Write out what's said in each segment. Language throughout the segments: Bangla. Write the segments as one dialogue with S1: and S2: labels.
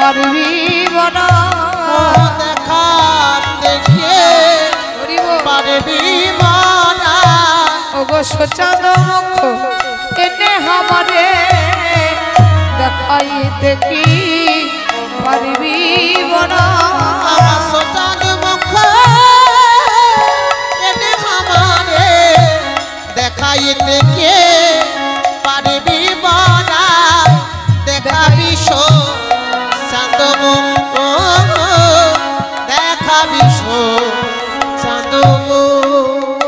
S1: পারবি বনা
S2: দেখা দেখে পারবি বনা
S1: ওগো সচাঁদ মুখ এনে আমারে দেখাইতে কি পারবি বনা
S2: আমার সচাঁদ মুখ এনে আমারে দেখাইতে কে পারবি বনা দেখাবি চাঁদ মুখ দেখাবি চাঁদ মুখ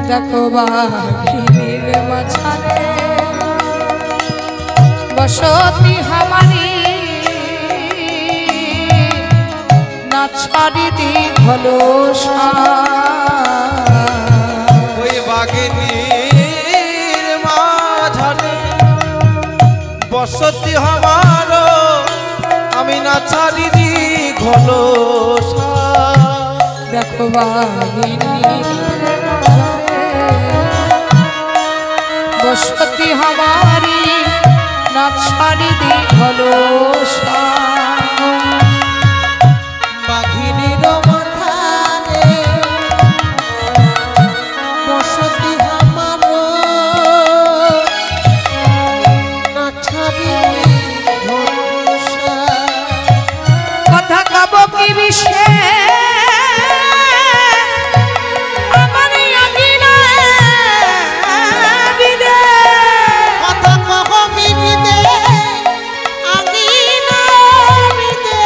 S1: দেখো বাঘিনীর মাঝারে বসতি হামারি না ছাড়ি দি ভালো
S3: ওই বাঘিনীর মাঝারে বসতি আমার আমি না ছাড়ি দি ঘলো
S1: দেখো বাঘিনীর মাঝারে বসতি হামারি না ছাড়ি দি ভালো
S2: বাঘিনীর মাথারে বসতি আমার না ছাড়ি ভরসা
S1: কথা কব কি বিষে আমার আঙিনা বিদে
S2: কথা কহবি বিদে আঙিনা বিদে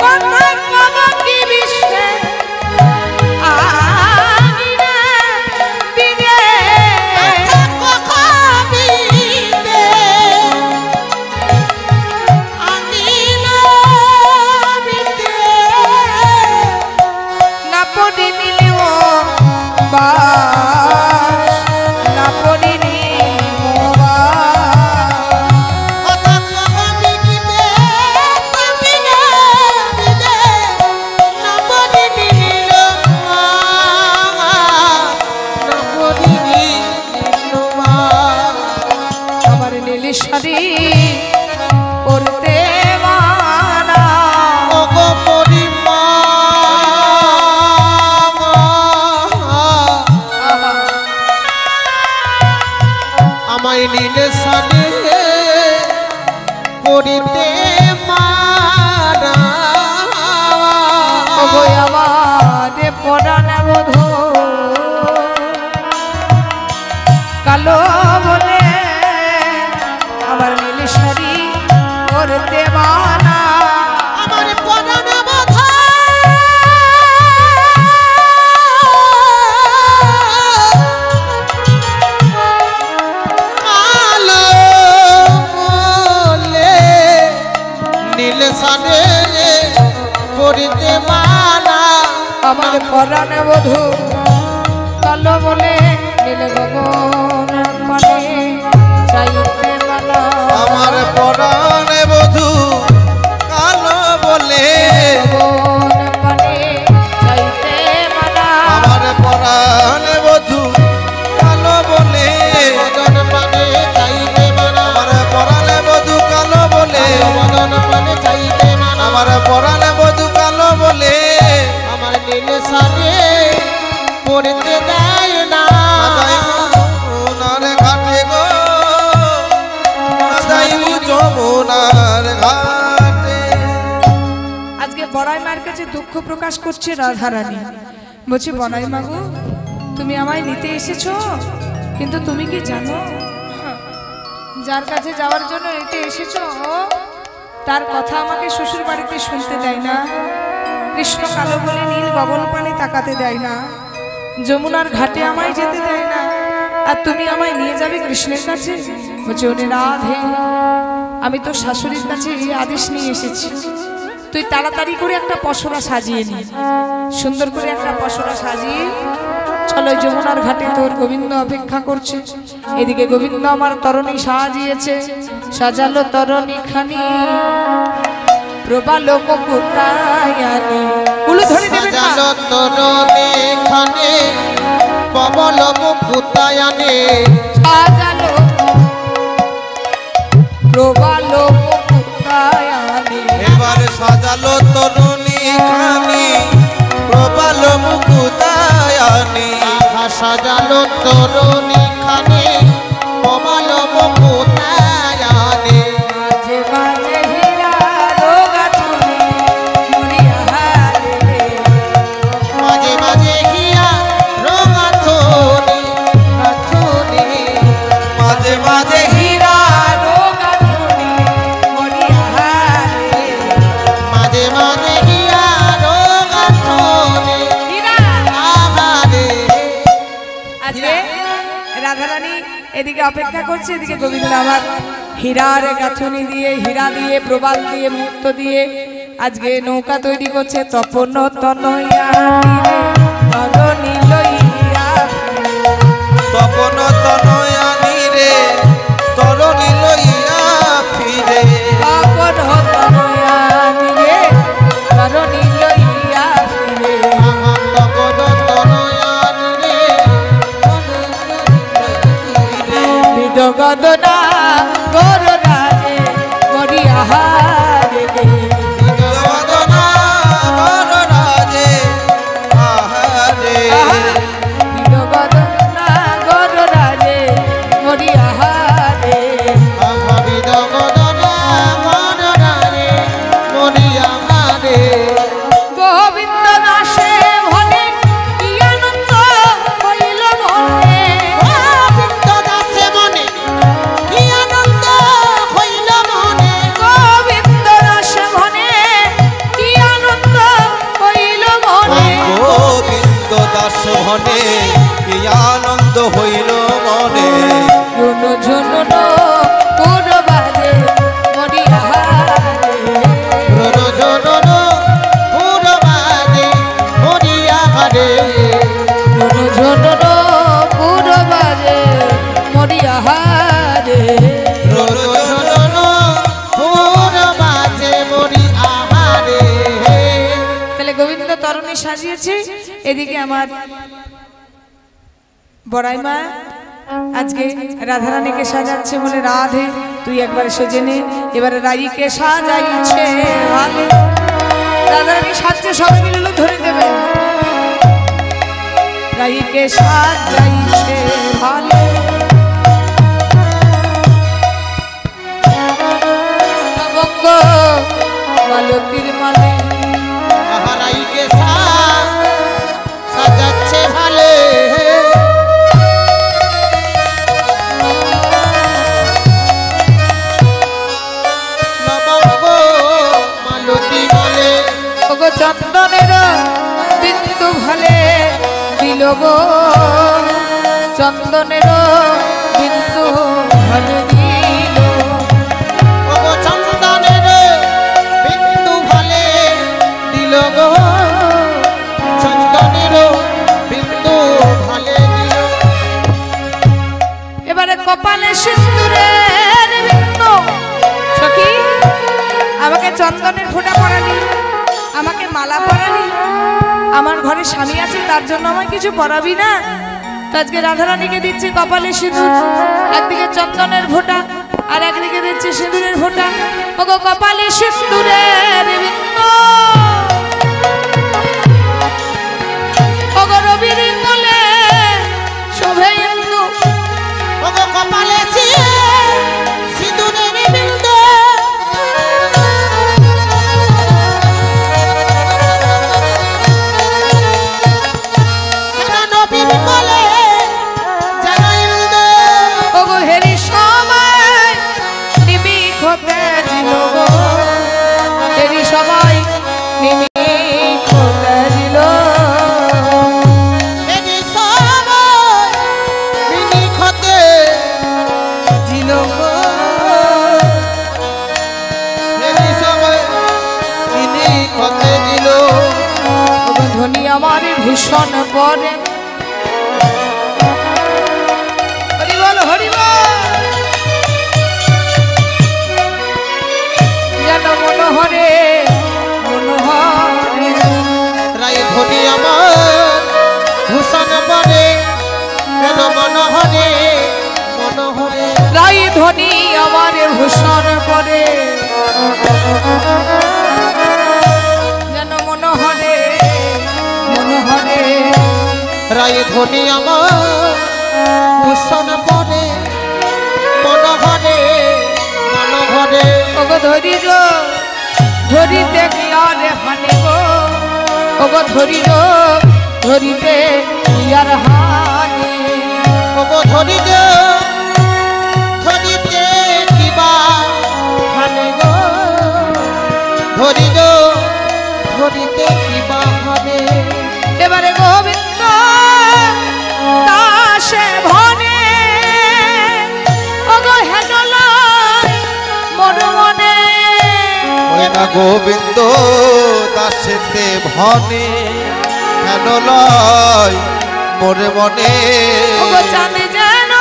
S1: কথা কব কি বিষে আঙিনা বিদে
S2: কথা কহবি বিদে আঙিনা বিদে
S1: না পড়ি নিলেও বাস না পড়ি নিলেও
S2: কথা কহবি বিদে আঙিনা বিদে না বলি নিল না বলি নিল
S1: আমার নীলি শাড়ি পরতে মানা
S2: ওগো পরিমা আমায় নীলে সানে পড়িতে মারা
S1: ওগো আমারে পরাণ বধূ কালো বলে আমার নীলি শাড়ি পরতে মানা
S2: আমার পরাণ বাধা কালো বলে নীল সানে পড়িতে মানা
S1: আমার পরাণ বধূ কালো বলে নীল গগন মানে চাইতে মানা
S3: আমার পরাণে বধূ কালো বলে
S1: গগন মানে চাইতে মানা
S3: আমার পরাণে বধূ কালো বলে
S2: মদন পানে চাইতে মানা
S3: আমার পরাণে বধূ কালো বলে
S2: মদন পানে চাইতে মানা
S3: আমার পরাণে বধূ কালো বলে
S2: আমার নীল সানে পড়তে দেয় না
S3: যমুনার ঘাটে গো যাইবু যমুনার ঘাটে।
S1: আজকে বড়াই মার কাছে দুঃখ প্রকাশ করছে রাধারানী বলছে বড়াই মাগো তুমি আমায় নিতে এসেছো কিন্তু তুমি কি জানো যার কাছে যাওয়ার জন্য নিতে এসেছো তার কথা আমাকে শ্বশুর বাড়িতে শুনতে দেয় না কৃষ্ণ কালো বলে নীল গগন পানে তাকাতে দেয় না যমুনার ঘাটে আমায় যেতে দেয় না আর তুমি আমায় নিয়ে যাবে কৃষ্ণের কাছে বলছে ওরে রাধে আমি তো শাশুড়ির কাছে এই আদেশ নিয়ে এসেছি তুই তাড়াতাড়ি করে একটা পসরা সাজিয়ে নি সুন্দর করে একটা পসরা সাজিয়ে চলো যমুনার ঘাটে তোর গোবিন্দ অপেক্ষা করছে এদিকে গোবিন্দ আমার তরণী সাজিয়েছে সাজালো তরণী খানি প্রবালো মুকুতায়ানি উলু ধরে দেবে না
S2: সাজালো তরণী খানে কমল মুকুতায়ানে
S1: সাজালো প্রবালো মুকুতায়ানি মুকুতায়ানি
S3: এবার সাজালো তরুণী খানি প্রবাল মুকুতায়ানি
S2: সাজালো তরুণী খানে কমল মুকুতায়ানে
S1: মাঝে মাঝে হীরা রোগাচুনি মরিয়াহারে
S2: মাঝে মাঝে হিয়া রঙাথনি রাথনি
S3: মাঝে মাঝে হীরা
S1: রোগাচুনি মরিয়াহারে
S2: মাঝে মাঝে হিয়া রঙাথনি
S1: হীরা
S2: আমারে
S1: আজকে রাধারানী এদিকে অপেক্ষা করছে, এদিকে গোবিন্দ আমার হীরার গাঁথনি দিয়ে, হীরা দিয়ে, প্রবাল দিয়ে, মুক্ত দিয়ে আজকে নৌকা তৈরি করছে। তপন তনয়া তীরে তরণী লইয়া
S3: তপন তনয়ানি রে তরণী লইয়া ফিরে
S1: তপন তনয়া তীরে তরণী লইয়া ফিরে
S2: তপন তনয়ান রে
S1: বিদগদনা গর রাজে মরিয়াহারে
S3: জগদনা বর রাজে আহারে
S1: বিদগদনা গর রাজে মরিয়াহারে
S2: ভাবিদ গদনা মনরারে মরিয়ামারে
S1: গোবিন্দ দাসে ভনে কি আনন্দ হইল মনে
S2: গোবিন্দ দাসে মনে কি আনন্দ হইল মনে
S1: গোবিন্দ দাসে ভনে কি আনন্দ হইল মনে
S3: গোবিন্দ দাস ভনে কি আনন্দ হইল মনে
S1: ঝুনু ঝুনু পুর বাজে মরিয়াহারে
S2: রোজনন পুরবাদে মরিয়ামারে
S1: ঝুনু ঝুনু পুর বাজে মরিয়াহারে
S2: রোজনন পুরবাদে মরিয়ামারে
S1: তাহলে গোবিন্দ তরুণী সাজিয়েছে, এদিকে আমার বড়াই মা আজকে রাধারানীকে সাজাচ্ছে, বলে রাধে তুই একবার সেজে নে। এবারে রাইকে সাজাইছে ভালে, রাধারানী সাজছে, সবাই মিলে ধরে দেবে। রাইকে সাজাইছে ভালে নবঙ্গ মালতীর মানে
S2: আহারাইকে সাজাচ্ছে ভালে নবঙ্গ মালতী বলে
S1: ওগো চন্দনের বিন্দু ভালে দিল গো, চন্দনের বিন্দু ভালে দিল
S2: ওগো চন্দনের বিন্দু ভালে দিল গো চন্দনের বিন্দু ভালে দিল
S1: এবারে কপালে সিন্দুরের বিন্দু। সখী আমাকে চন্দনের ফোঁটা পরালি, আমাকে মালা পরালি, আমার ঘরে স্বামী আছে তার জন্য আমায় কিছু পরাবি না? তো আজকে রাধারানীকে দিচ্ছে কপালে সিঁদুর, একদিকে চন্দনের ফোঁটা আর একদিকে দিচ্ছে সিঁদুরের ফোঁটা। ওগো কপালে সিঁদুরের বিন্দু, ওগো রবির কোলে শোভে ইন্দু,
S2: ওগো কপালে সিঁদুরের বিন্দু নবীর কোলে যেন ইন্দু
S1: ওগো হেরি সময় নিমিক হতে দিল গো, হেরি সময় নিমিক হতে দিল।
S2: এনি সময় মিনিক হতে দিল গো এনি সময় মিনিক হতে দিল
S1: ওগো ধনী আমার ভীষণ পরে, হরি বল হরি বল, যেন মনোহরে মনোহরে
S2: রায় ধনী আমার ভূষণ পরে যেন মনোহরে মনোহরে
S1: রাই ধনী আমার ভূষণ পরে যেন মনোহরে মনোহরে
S2: রায় ধনী আমার ভূষণ পরে মনোহরে মনোহরে
S1: ওগো ধরিল ধরিতে গিয়ার হানি গো ওগো ধরিল ধরিতে গিয়ার হানি
S2: ওগো ধরিল ধরিতে কিবা হানি গো ধরিল ধরিতে কিবা হানি
S1: এবারে গোবিন্দ দাসে ভনে ওগো হেনলাই মন মনে
S3: ওই না গোবিন্দ দাসেতে ভনে হেন লয় মোরে মনে
S1: ওগো চাঁদে যেন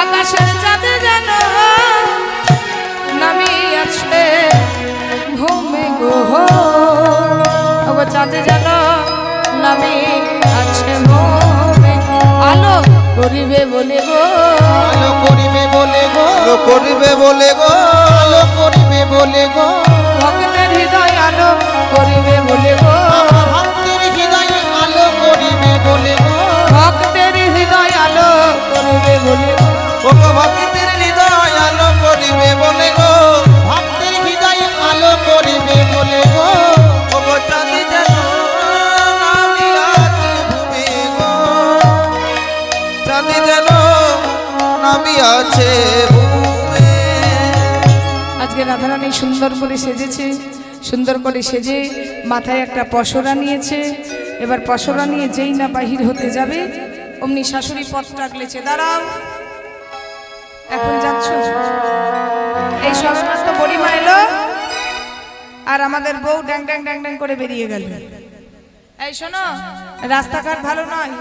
S1: আকাশের চাঁদে যেন নামিয়াছে ঘুমে গো ওগো চাঁদে যেন নামি আছে ঘুমে আলো করিবে বলে গো
S2: আলো করিবে বলে গো
S3: আলো করিবে বলে গো
S2: আলো করিবে বলে গো
S1: ভক্তের হৃদয় আলো করিবে বলে গো
S2: ভক্তের হৃদয়ে আলো করিবে বলে গো
S1: ভক্তের হৃদয় আলো করিবে বলে গো
S3: ওগো ভক্তের হৃদয় আলো করিবে বলে গো
S2: ভক্তের হৃদয়ে আলো করিবে বলে গো
S3: ওগো চাঁদি যেন নামিয়াছে ভূমি গো চাঁদি যেন নামিয়াছে ভূমি
S1: আজকে রাধারানী সুন্দর করে সেজেছে সুন্দর করে সেজে মাথায় একটা পসরা নিয়েছে এবার পসরা নিয়ে যেই না বাহির হতে যাবে অমনি শাশুড়ি পথ টাকলেছে দাঁড়াও এখন যাচ্ছ এই সবেমাত্র বড়িমা এলো আর আমাদের বউ ড্যাং ড্যাং ড্যাং ড্যাং করে বেরিয়ে গেল এই শোনো রাস্তাঘাট ভালো নয়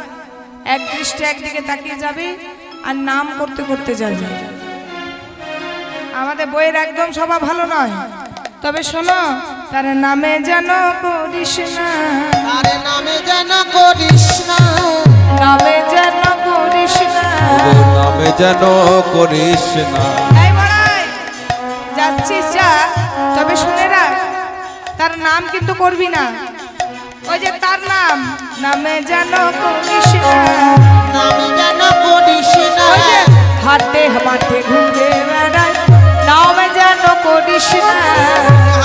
S1: এক দৃষ্টি একদিকে তাকিয়ে যাবে আর নাম করতে করতে যাবে আমাদের বইয়ের একদম স্বভাব ভালো নয় তবে শোনো তার নামে যেন করিস না
S2: আরে নামে যেন করিস না
S1: নামে যেন করিস না
S3: ওগো নামে যেন করিস না
S1: এই বড়াই যাচ্ছিস যা তবে শুনে রাখ তার নাম কিন্তু করবি না ওই যে তার নাম নামে যেন করিস না
S2: নামে যেন করিস না
S1: ওই যে হাতে মাঠে ঘুরে বেড়ায় নামে যেন করিস না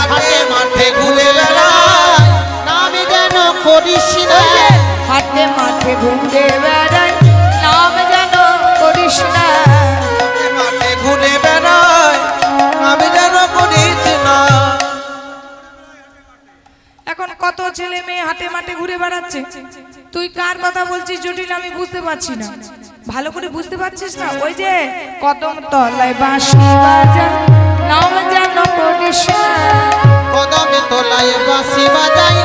S2: হাটে মাঠে ঘুরে বেড়ায় নামে যেন করিস না
S1: ওই যে হাতে মাঠে ঘুরে বেড়ায় নাম যেন করিস না
S3: মাঠে ঘুরে বেড়ায় আমি যেন করিস না
S1: এখন কত ছেলে মেয়ে হাটে মাঠে ঘুরে বেড়াচ্ছে তুই কার কথা বলছিস জটিল আমি বুঝতে পারছি না ভালো করে বুঝতে পারছিস না ওই যে কদম তলায় বাঁশি বাজা নাম যেন করিস না
S2: কদমে তোলায় বাঁশি বাজাই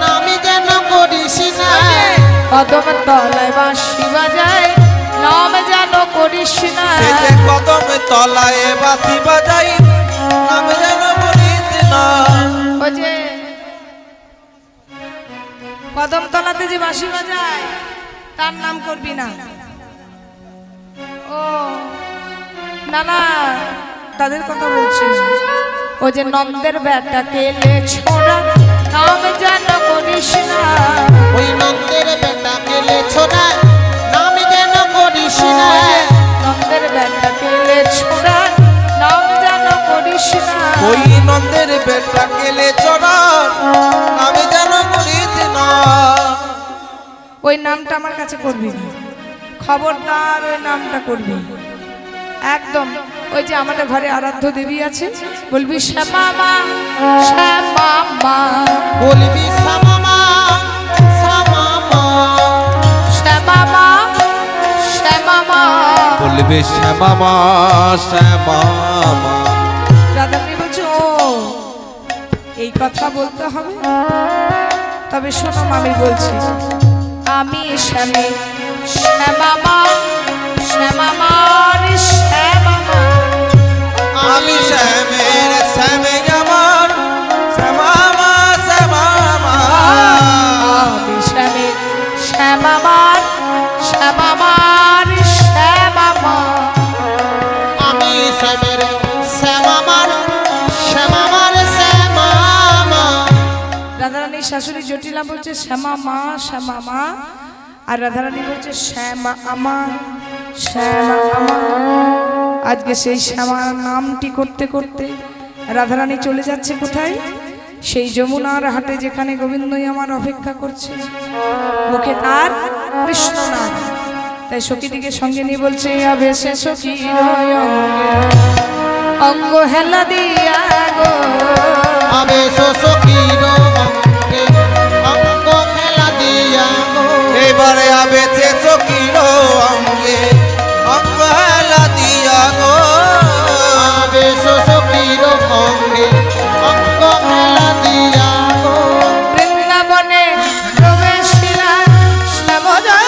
S2: নামে যেন করিস না
S1: ওই যে কদম তলায় বাঁশি বাজায় নাম যেন করিস না
S3: সে যে কদম তলায় বাঁশি বাজাই আমি যেন করিস না
S1: ওই যে কদম তলাতে যে বাঁশি বাজায় তার নাম করবি না ও না না তাদের কথা বলছি না। ও যে নন্দের বেটা কেলে ছোড়া নাম যেন করিস না
S2: ওই নন্দের বেটা কেলে ছোড়া নামে যেন করিস না
S1: ওই যে নন্দের বেটা কেলে ছোড়া নাম যেন করিস না
S3: ওই নন্দের বেটা কেলে চড়ার আমি যেন করিস না
S1: ওই নামটা আমার কাছে করবি না খবরদার ওই নামটা করবি একদম ওই যে আমাদের ঘরে আরাধ্য দেবী আছে বলবি শ্যামা মা শ্যামা মা
S2: বলবি সামামা সামামা
S1: শ্যামা মা শ্যামা মা
S3: বলবে শ্যামা মা শ্যামা মা
S1: রাধারানী বলছে ও এই কথা বলতে হবে তবে শোনো আমি বলছি আমি শ্যামে শ্যামা মা শ্যামা মা রে শ্যামা মা
S3: আমি শ্যামের শ্যামে আমার শ্যামা মা শ্যামা মা
S1: আমি শ্যামে শ্যামা মা শ্যামা মা রে শ্যামা মা
S2: আমি শ্যামের শ্যামামার
S1: শাশুড়ি জটিলা বলছে শ্যামা মা শ্যামা মা, আর রাধারানী বলছে শ্যামা আমার শ্যামা আমার। আজকে সেই শ্যামার নামটি করতে করতে রাধারানী চলে যাচ্ছে কোথায়? সেই যমুনার হাটে, যেখানে গোবিন্দই আমার অপেক্ষা করছে, মুখে তার কৃষ্ণ নাম। তাই সখীদিকে সঙ্গে নিয়ে বলছে আবেশে সখীর অঙ্গ হেলা দিয়া গো,
S2: আবেশ সখীর অঙ্গে অঙ্গ খেলা দিয়া গো।
S3: এবারে আবেছে চকির অঙ্গে অঙ্গ হেলা দিয়া গো,
S2: আবেশ সখীর অঙ্গে অঙ্গ খেলা দিয়া গো।
S1: বৃন্দাবনে প্রবেশিলা শ্যামজয়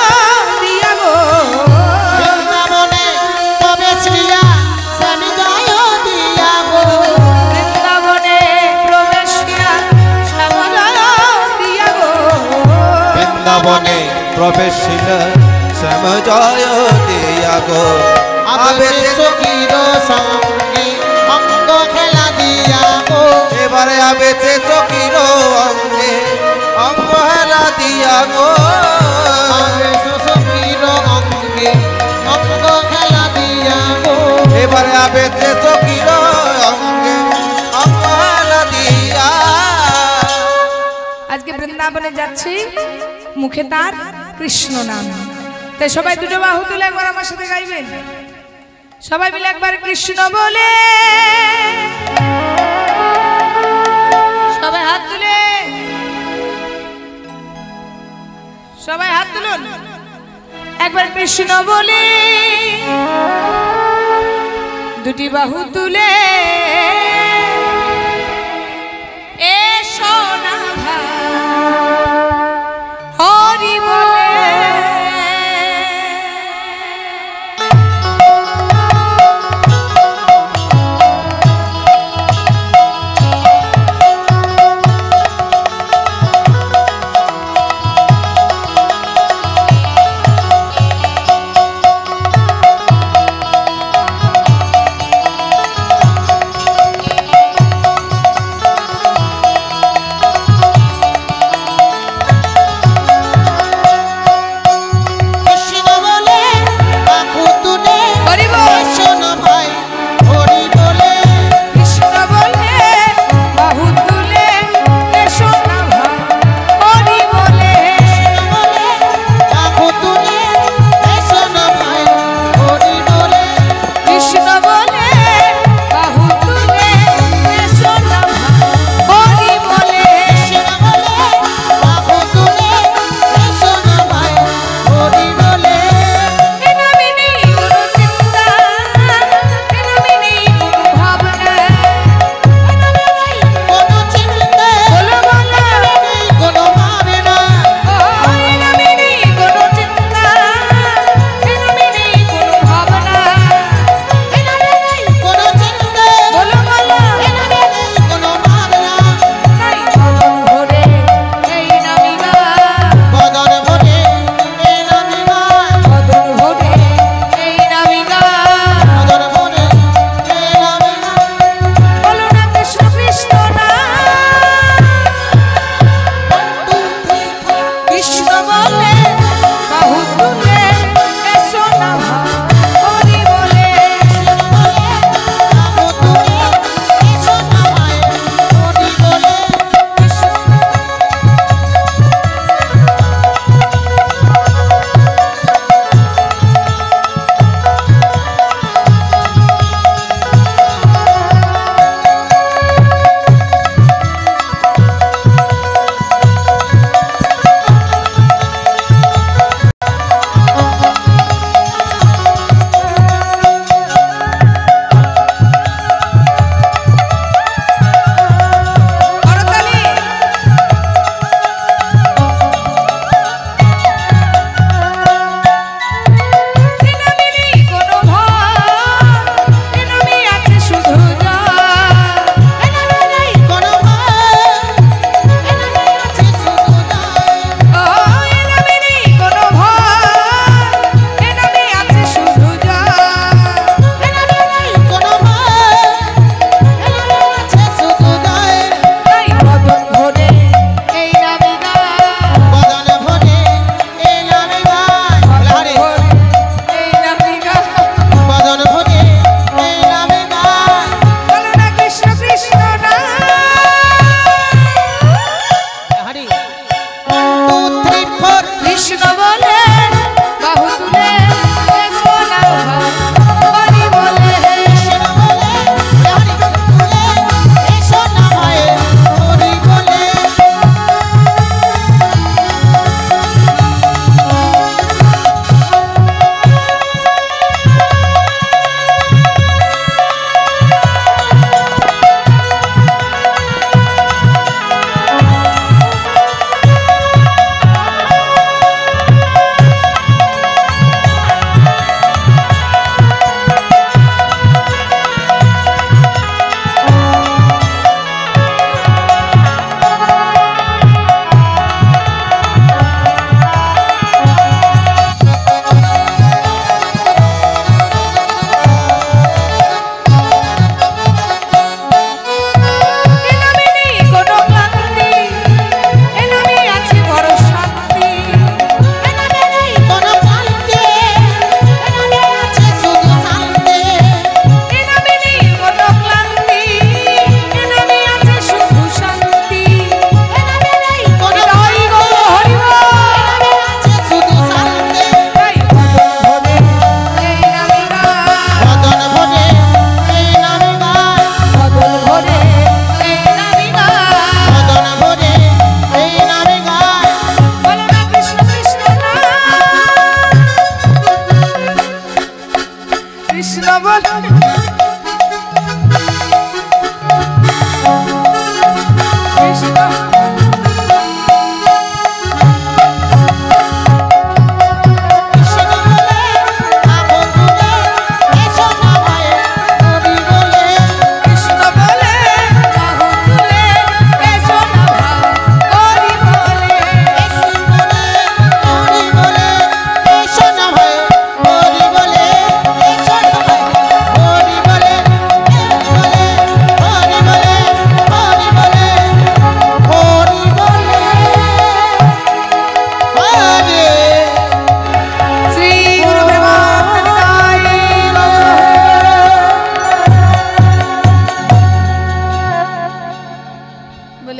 S1: দিয়া গো,
S2: বৃন্দাবনে প্রবেশিয়া স্বামী জয় দিয়া গো।
S1: বৃন্দাবনে প্রবেশিয়া শ্যামজয় দিয়া গো,
S3: বৃন্দাবনে প্রবেশিল শ্যাম জয় দিয়া গো।
S2: আবেশ সখীর সঙ্গে অঙ্গ খেলা দিয়া গো।
S3: এবারে আবেছে চকির অঙ্গে অঙ্গ হেলা দিয়া গো,
S2: আবেশ সখীর অঙ্গে অঙ্গ খেলা দিয়া গো।
S3: এবারে আবেছে চকির অঙ্গে অঙ্গ হেলা দিয়া।
S1: আজকে বৃন্দাবনে যাচ্ছি, মুখে তার কৃষ্ণ নাম। তাই সবাই দুটো বাহু তুলে একবার আমার সাথে গাইবেন, সবাই মিলে একবার কৃষ্ণ বলে, সবাই হাত তুলে, সবাই হাত তুলুন, একবার কৃষ্ণ বলে, দুটি বাহু তুলে এ সোনা হরি বলে।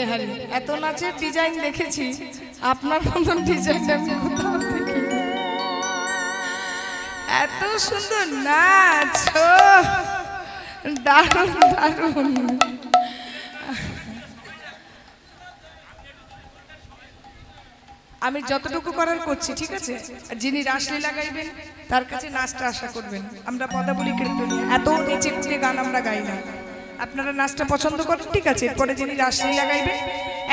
S1: বিহারি এত নাচের ডিজাইন দেখেছি, আপনার মতন ডিজাইন আমি কোথাও দেখি। এত সুন্দর নাচ, দারুণ দারুণ। আমি যতটুকু করার করছি, ঠিক আছে? যিনি রাসলীলা গাইবেন তার কাছে নাচটা আশা করবেন। আমরা পদাবলী কীর্তনীয়, এত নিচে নিচে গান আমরা গাই না। আপনারা নাচটা পছন্দ করেন, ঠিক আছে? এরপরে যিনি রাসলীলা গাইবেন,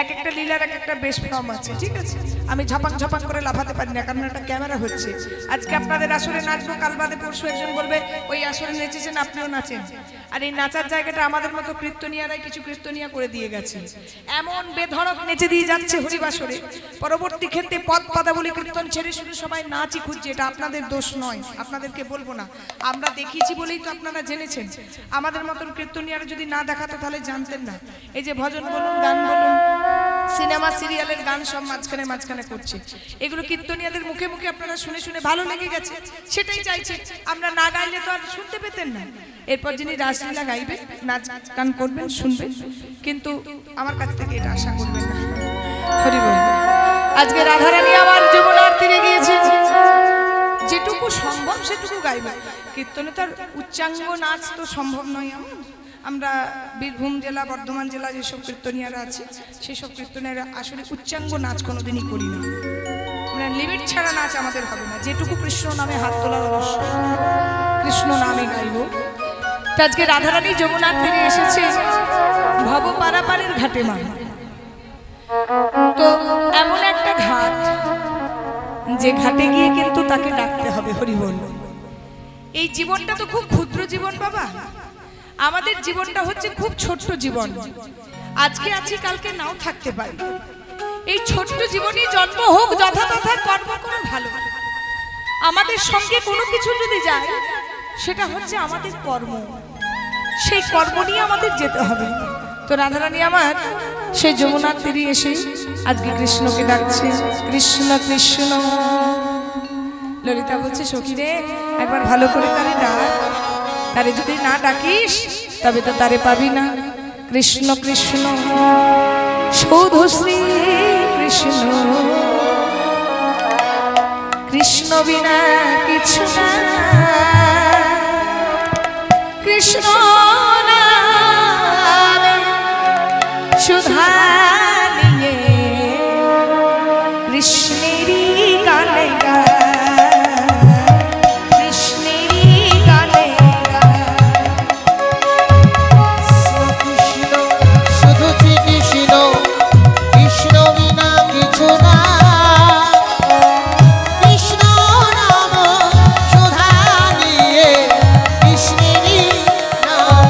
S1: এক একটা লীলার এক একটা বেশ ফর্ম আছে, ঠিক আছে? আমি ঝাপাক ঝাপাক করে লাফাতে পারি না, কারণ একটা ক্যামেরা হচ্ছে। আজকে আপনাদের আসরে নাচবো, কাল বাদে পরশু একজন বলবে ওই আসরে নেচেছেন আপনিও নাচেন। আর এই নাচার জায়গাটা আমাদের মতো কীর্তনিয়ারাই কিছু কীর্তনিয়া করে দিয়ে গেছে। এমন বেধড়ক নেচে দিয়ে যাচ্ছে হরিবাসরে, পরবর্তী ক্ষেত্রে পদ পদাবলী কীর্তন ছেড়ে শুধু সবাই নাচই খুঁজছে। এটা আপনাদের দোষ নয়, আপনাদেরকে বলবো না, আমরা দেখিয়েছি বলেই তো আপনারা জেনেছেন। আমাদের মতন কীর্তনিয়ারা যদি না দেখাতো তাহলে জানতেন না। এই যে ভজন বলুন, গান বলুন, সিনেমা সিরিয়ালের গান সব মাঝখানে মাঝখানে করছে, এগুলো কীর্তনিয়াদের মুখে মুখে আপনারা শুনে শুনে ভালো লেগে গেছে, সেটাই চাইছে। আমরা না গাইলে তো আর শুনতে পেতেন না। এরপর যিনি রাসলীলা গাইবেন, নাচ গান করবেন, শুনবেন, কিন্তু আমার কাছ থেকে এটা আশা করবেন না। হরি বল। আজকে রাধারানী আমার যমুনার তীরে গিয়েছেন, যেটুকু সম্ভব সেটুকু গাইবেন। কীর্তনে তার উচ্চাঙ্গ নাচ তো সম্ভব নয়। আমরা বীরভূম জেলা, বর্ধমান জেলা যেসব কীর্তনিয়ারা আছে সেসব কীর্তনিয়ারা আসলে উচ্চাঙ্গ নাচ কোনোদিনই করি না। আমরা লিমিট ছাড়া নাচ আমাদের হবে না। যেটুকু কৃষ্ণ নামে হাত তোলার অবশ্যই, কৃষ্ণ নামে গাইব। তো আজকে রাধারানী যমুনার তীরে এসেছে ভব পারাপারের ঘাটে মা। তো এমন একটা ঘাট, যে ঘাটে গিয়ে কিন্তু তাকে ডাকতে হবে হরি বল। এই জীবনটা তো খুব ক্ষুদ্র জীবন বাবা, আমাদের জীবনটা হচ্ছে খুব ছোট্ট জীবন। আজকে আছি, কালকে নাও থাকতে পারি। এই ছোট্ট জীবনে জন্ম হোক, যথাযথা কর্ম করে ভালো। আমাদের সঙ্গে কোনো কিছু যদি যায়, সেটা হচ্ছে আমাদের কর্ম। সেই কর্ম নিয়ে আমাদের যেতে হবে। তো রাধারানী আমার সেই যমুনার তীরে এসে আজকে কৃষ্ণকে ডাকছে, কৃষ্ণ কৃষ্ণ। ললিতা বলছে, সখী রে, একবার ভালো করে তারে ডাক। তারে যদি না ডাকিস তবে তো তারে পাবি না। কৃষ্ণ কৃষ্ণ, শুধু শ্রী কৃষ্ণ, কৃষ্ণ বিনা কিছু না। কৃষ্ণ নামে সুধা নিয়ে কৃষ্ণেরই গানে গায়, কৃষ্ণেরই গানে গায়।
S2: কৃষ্ণ, শুধু শ্রীকৃষ্ণ, কৃষ্ণ বিনা কিছু না। কৃষ্ণ নাম সুধা নিয়ে কৃষ্ণেরই নাম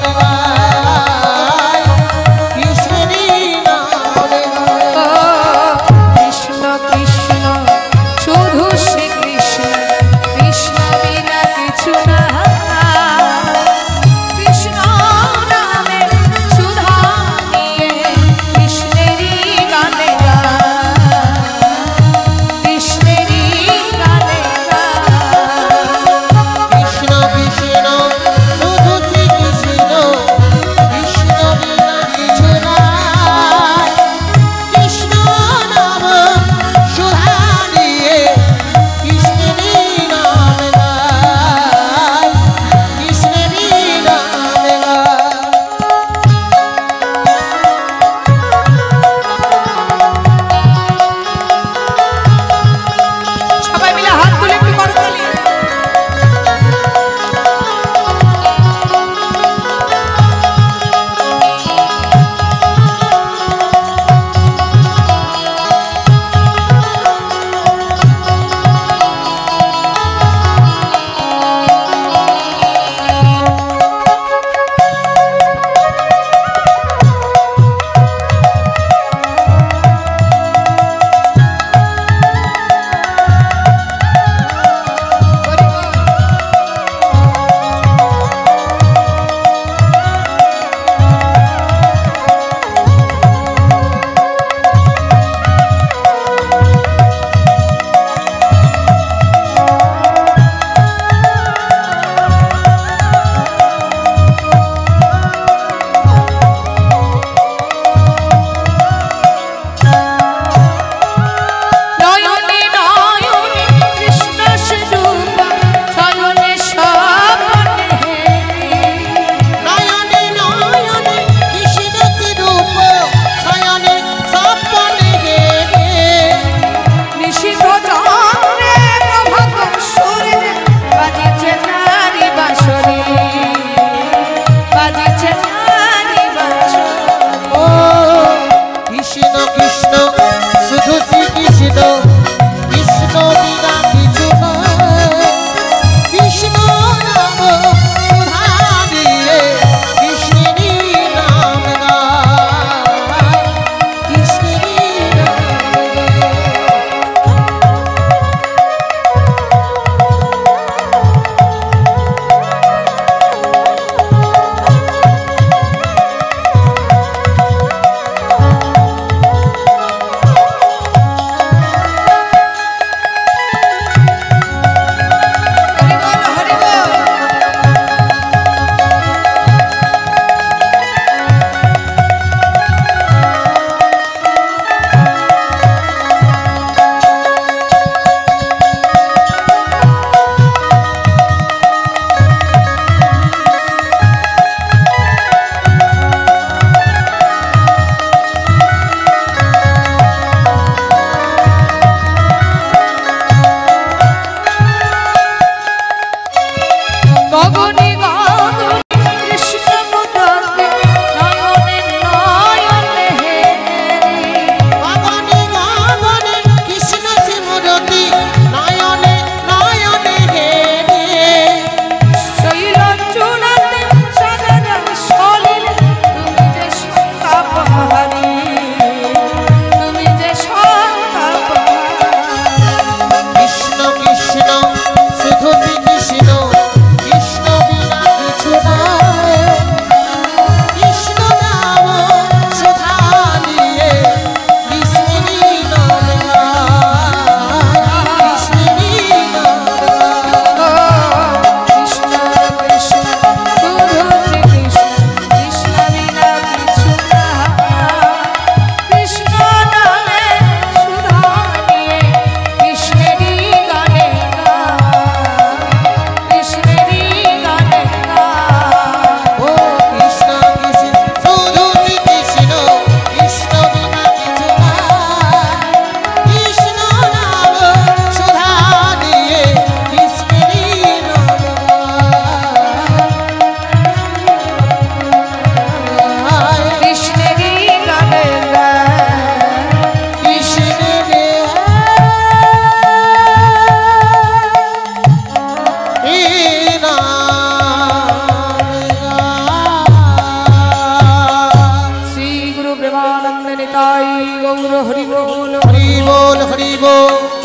S2: গো।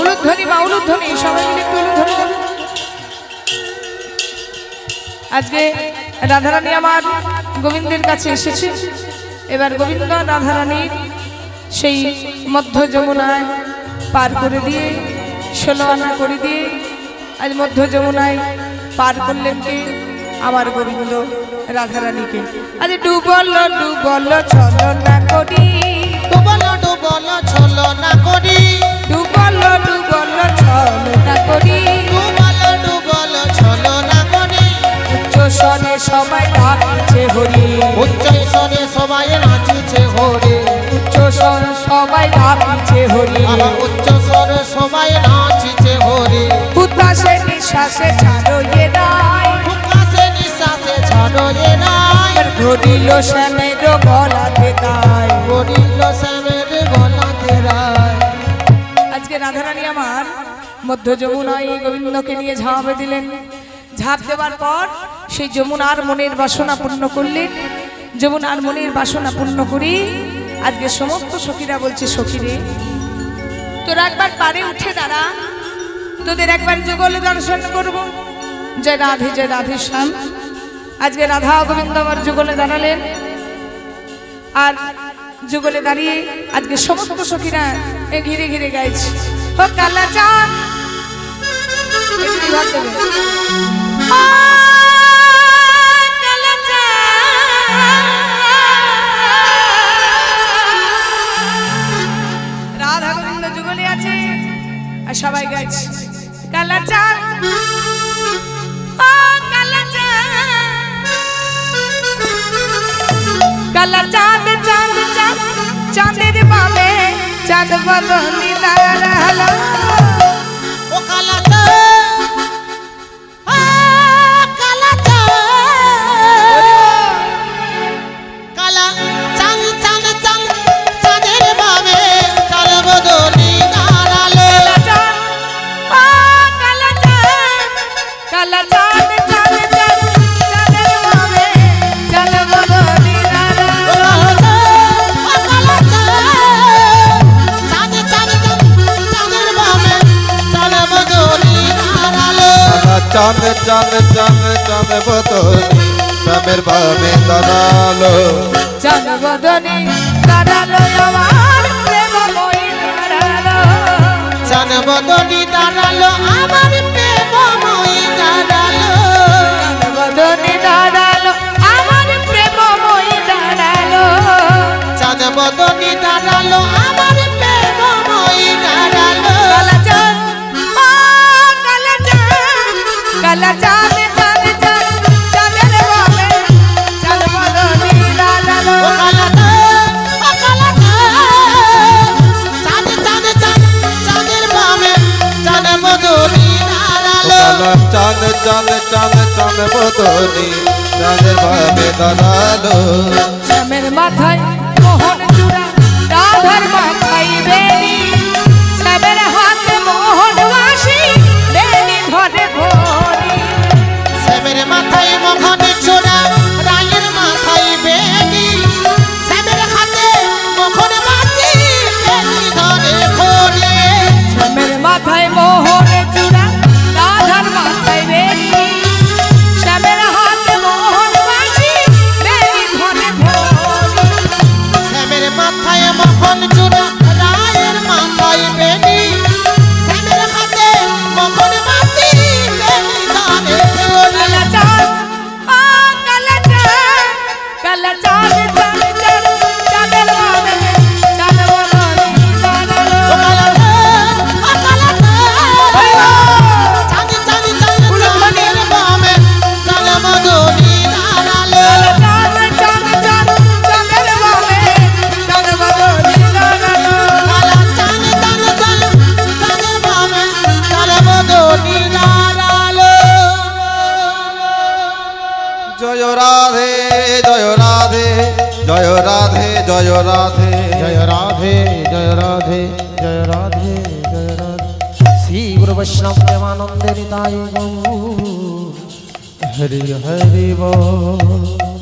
S1: উলুধ্বনি বা উলুধ্বনি সবাই মিলে একটু উলুধ্বনি করুন। আজকে রাধারানী আমার গোবিন্দের কাছে এসেছে। এবার গোবিন্দ রাধারানীর সেই মধ্য যমুনায় পার করে দিয়ে 16 আনা করে দিয়ে আজ মধ্য যমুনায় পার করলেন কে? আমার গোবিন্দ রাধারানীকে। আজ ডুবল ডুবল চলো না করি,
S2: ডুবল ডুবল ছলো না করি,
S1: ডুবল ডুবল চলো না করি,
S2: ডুবল ডুবল ছলো না করি।
S1: উচ্চ স্বরে সবাই ডাকছে হরি,
S2: উচ্চ স্বরে সবাই নাচিছে হরি,
S1: উচ্চ স্বরে সবাই ডাকছে হরি।
S2: আহা উচ্চ স্বরে সবাই নাচিছে হরি।
S1: উদাসে নিঃশ্বাসে ছাড়ো এ রায়,
S2: উকাশে নিঃশ্বাসে ছাড়ো এ নাই,
S1: ধরিল শ্যামের গলাতে গায়।
S2: করিল শ্যামের গলাতে রায়।
S1: আজকে রাধারানী আমার মধ্য যমুনায় এই গোবিন্দকে নিয়ে ঝাঁপ দিলেন। ঝাঁপ দেওয়ার পর সেই যমুনার মনের বাসনা পূর্ণ করলেন। যমুনার মনের বাসনা পূর্ণ করি আজকে সমস্ত সখীরা বলছে, সখীরে তোরা একবার পারে উঠে দাঁড়া, তোদের একবার যুগল দর্শন করব। জয় রাধে শ্যাম। আজকে রাধা গোবিন্দ আমার যুগলে দাঁড়ালেন। আর যুগলে দাঁড়িয়ে আজকে সমস্ত সখীরা ঘিরে ঘিরে গাইছে, ও কালা চাঁদ রাধা গোবিন্দ যুগলে আছে আর সবাই গাইছে কালা চাঁদ, ও কালা চাঁদ, কালা চাঁদ চাঁদ চাঁদ চাঁদের বামে চাঁদ বদনি দাঁড়ালো।
S2: ও কালা চাঁদ, ও কালা চাঁদ, কালা চাঁদ চাঁদ চাঁদ চাঁদের বামে চাঁদ বদনি দাঁড়ালো।
S1: কালা চাঁদ, কালা চাঁদ চাঁদ চাঁদ চাঁদের বামে চাঁদ বদনি দাঁড়ালো।
S2: ও কালা চাঁদ, চাঁদ চাঁদ চাঁদ চাঁদের বামে চাঁদ বদনি দাঁড়ালো।
S3: চাঁদ চাঁদ চাঁদ চাঁদ বদনি শ্যামের বামে দাঁড়ালো।
S1: চাঁদ বদনি দাঁড়ালো আমার প্রেমময়ী দাঁড়ালো।
S2: চাঁদ বদনি দাঁড়ালো আমার প্রেমময়ী দাঁড়ালো।
S1: চাঁদ বদনি দাঁড়ালো আমার প্রেমময়ী দাঁড়ালো।
S2: চাঁদ বদনি দাঁড়ালো আমার প্রেমময়ী দাঁড়ালো।
S1: কালা চাঁদ, ও কালা চাঁদ, কালা চাঁদ চাঁদ চাঁদ চাঁদের বামে চাঁদ বদনি দাঁড়ালো।
S2: ও কালা চাঁদ, ও কালা চাঁদ, চাঁদ চাঁদ চাঁদ চাঁদের বামে চাঁদ বদনি দাঁড়ালো।
S3: চাঁদ চাঁদ চাঁদ চাঁদ বদনি চাঁদের বামে দাঁড়ালো।
S1: শ্যামের মাথায় মোহন চূড়া, রাধার মাথায় বেনি, শ্যামের হাতে মোহন বাঁশি, বেনি ধরে ভরি।
S2: শ্যামের মাথায় মোহন চূড়া, রায়ের মাথায় বেনি, শ্যামের হাতে মোহন বাঁশি, বেনি ধরে ভরি।
S1: শ্যামের মাথায় মোহন চূড়া, রাধার মাথায় বেনি, শ্যামের হাতে মোহন বাঁশি, বেনি ধরে ভরি।
S2: শ্যামের মাথায় মোহন চূড়া, রায়ের মাথায় বেনি, শ্যামের হাতে মোহন বাঁশি, বেনি ধরে ভরি।
S1: কালা চাঁদ, ও কালা চাঁদ, কালা চাঁদ চাঁদ চাঁদ চাঁদের বামে চাঁদ বদনি দাঁড়ালো।
S2: ও কালা চাঁদ, ও কালা চাঁদ, চাঁদ চাঁদ চাঁদ চাঁদের বামে চাঁদ বদনি দাঁড়ালো।
S1: চাঁদ চাঁদ চাঁদ চাঁদের বামে চাঁদ বদনি দাঁড়ালো।
S2: কালা চাঁদ চাঁদ চাঁদ চাঁদের বামে চাঁদ বদনি দাঁড়ালো।
S3: জয় রাধে জয় রাধে জয় রাধে জয় রাধে
S2: জয় রাধে জয় রাধে জয় রাধে জয় রাধে। শ্রী গুরু বৈষ্ণব প্রেমানন্দে হৃদয় গৌ হরি হরি বল।